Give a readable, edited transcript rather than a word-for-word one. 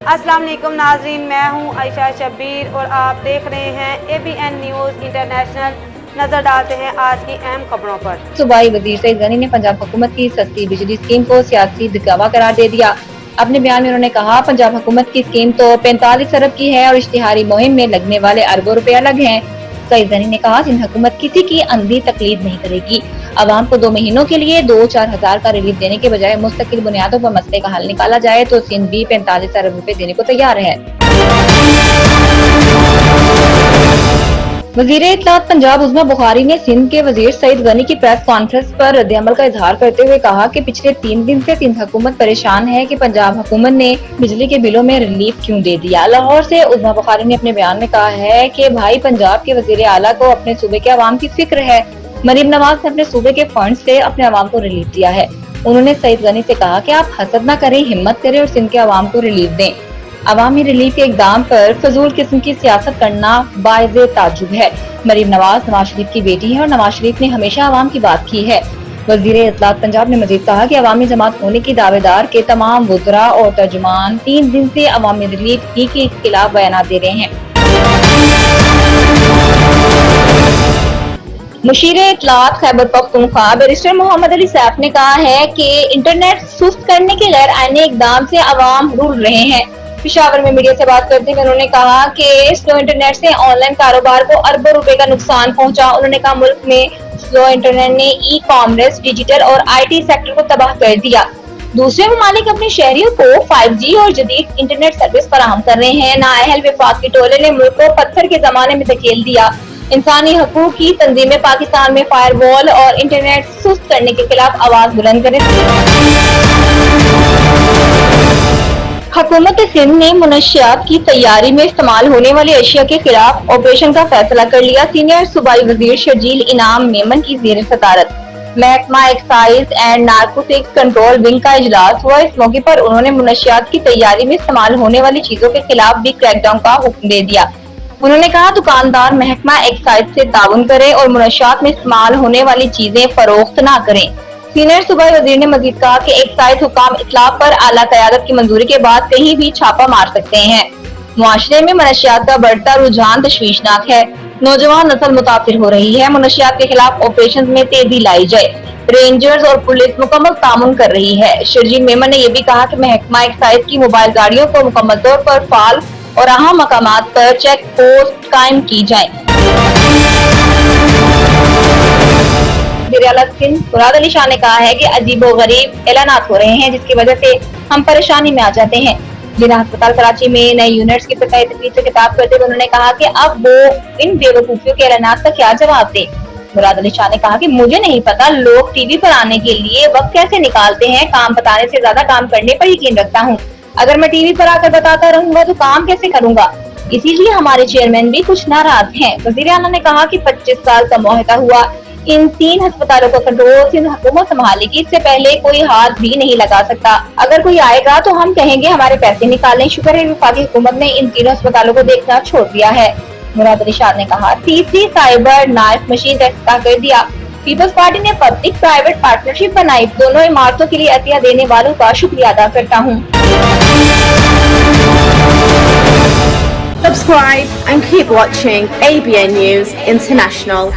अस्सलाम वालेकुम नाज़रीन, मैं हूँ आयशा शब्बीर और आप देख रहे हैं ABN न्यूज़ इंटरनेशनल। नजर डालते हैं आज की अहम खबरों पर। सूबाई वजीर सईद गनी ने पंजाब हुकूमत की सस्ती बिजली स्कीम को सियासी दिखावा करार दे दिया। अपने बयान में उन्होंने कहा, पंजाब हुकूमत की स्कीम तो 45 अरब की है और इश्तिहारी मुहिम में लगने वाले अरबों रुपए अलग हैं। सईद गनी ने कहा, सिंध हुकूमत किसी की अंधी तकलीद नहीं करेगी। आवाम को 2 महीनों के लिए 2-4 हजार का रिलीफ देने के बजाय मुस्तकिल बुनियादों पर मसले का हल निकाला जाए तो सिंध भी 45 अरब रुपए देने को तैयार है। वज़ीर इत्तलात पंजाब उज़्मा बुखारी ने सिंध के वज़ीर सईद गनी की प्रेस कॉन्फ्रेंस पर रद्द-ए-अमल का इजहार करते हुए कहा कि पिछले 3 दिन से सिंध हुकूमत परेशान है कि पंजाब हुकूमत ने बिजली के बिलों में रिलीफ क्यों दे दिया। लाहौर से उज़्मा बुखारी ने अपने बयान में कहा है कि भाई पंजाब के वज़ीर आला को अपने सूबे के अवाम की फिक्र है। मरीम नवाज ने अपने सूबे के फंड से अपने अवाम को रिलीफ दिया है। उन्होंने सईद गनी से कहा कि आप हसद न करें, हिम्मत करें और सिंध के अवाम को रिलीफ दें। अवामी रिलीफ के इक़दाम पर फजूल किस्म की सियासत करना बाइज़े ताज्जुब है। मरीम नवाज नवाज शरीफ की बेटी है और नवाज शरीफ ने हमेशा अवाम की बात की है। वज़ीर इत्तलात पंजाब ने मजीद कहा कि अवामी जमात होने की दावेदार के तमाम वुज़रा और तर्जुमान 3 दिन से अवामी रिलीफ ही के खिलाफ बयान दे रहे हैं। मुशीरे इत्तलात खैबर पख्तूनख्वा बैरिस्टर मोहम्मद अली सैफ ने कहा है कि इंटरनेट सुस्त करने के गैर आईनी इक़दाम से अवाम रुल रहे हैं। पेशावर में मीडिया से बात करते हुए उन्होंने कहा कि स्लो इंटरनेट से ऑनलाइन कारोबार को अरबों रुपए का नुकसान पहुंचा। उन्होंने कहा, मुल्क में स्लो इंटरनेट ने ई-कॉमर्स, डिजिटल और IT सेक्टर को तबाह कर दिया। दूसरे ममालिक अपने शहरियों को 5G और जदीद इंटरनेट सर्विस फराहम कर रहे हैं। नाअहल वफाकी टोले ने मुल्क को पत्थर के जमाने में धकेल दिया। इंसानी हकूक की तंजीमें पाकिस्तान में फायरवॉल और इंटरनेट सुस्त करने के खिलाफ आवाज बुलंद करें। हुकूमत सिंध ने मुनशियात की तैयारी में इस्तेमाल होने वाली अशिया के खिलाफ ऑपरेशन का फैसला कर लिया। सीनियर सूबाई वजीर शर्जील इनाम मेमन की ज़ेर सदारत महकमा excise and narcotics control wing का इजलास हुआ। इस मौके पर उन्होंने मुनशियात की तैयारी में इस्तेमाल होने वाली चीजों के खिलाफ भी क्रैकडाउन का हुक्म दे दिया। उन्होंने कहा, दुकानदार महकमा एक्साइज से ताउन करें और मुनशियात में इस्तेमाल होने वाली चीजें फरोख्त न करें। सीनियर सूबाई वजीर ने मजीद कहा कि एक्साइज हुकाम इतलाफ पर आला क़यादत की मंजूरी के बाद कहीं भी छापा मार सकते हैं। मुआशरे में मनशियात का बढ़ता रुझान तशवीशनाक है। नौजवान नस्ल मुतासिर हो रही है। मनशियात के खिलाफ ऑपरेशन में तेजी लाई जाए। रेंजर्स और पुलिस मुकम्मल तामुन कर रही है। शर्जील मेमन ने यह भी कहा कि महकमा एक्साइज की मोबाइल गाड़ियों को मुकम्मल तौर पर फाल और अहम मकामात पर चेक पोस्ट कायम की जाए। मुराद अली शाह ने कहा है कि अजीबोगरीब ऐलानात हो रहे हैं जिसकी वजह से हम परेशानी में आ जाते हैं। जिला अस्पताल कराची में नए यूनिट्स की इफ्तिताही तकरीर से खिताब करते हुए उन्होंने कहा कि अब वो इन बेवकूफियों के ऐलानात का क्या जवाब दे। मुराद अली शाह ने कहा कि मुझे नहीं पता लोग टीवी पर आने के लिए वक्त कैसे निकालते हैं। काम बताने से ज्यादा काम करने पर यकीन रखता हूँ। अगर मैं टीवी पर आकर बताता रहूंगा तो काम कैसे करूंगा, इसीलिए हमारे चेयरमैन भी कुछ नाराज हैं। वज़ीर आला ने कहा कि 25 साल का मुआहदा हुआ, इन 3 अस्पतालों का कंट्रोल सिंध हुकूमत संभालेगी। इससे पहले कोई हाथ भी नहीं लगा सकता। अगर कोई आएगा तो हम कहेंगे हमारे पैसे निकालें। शुक्र है वफाकी हुकूमत ने इन 3 अस्पतालों को देखना छोड़ दिया है। मुराद अली शाह ने कहा, तीसरी साइबर नाइफ मशीन का इफ्तिताह कर दिया। पीपल्स पार्टी ने पब्लिक प्राइवेट पार्टनरशिप बनाई। दोनों इमारतों के लिए अतिया देने वालों का शुक्रिया अदा करता हूँ। Subscribe and keep watching ABN News International.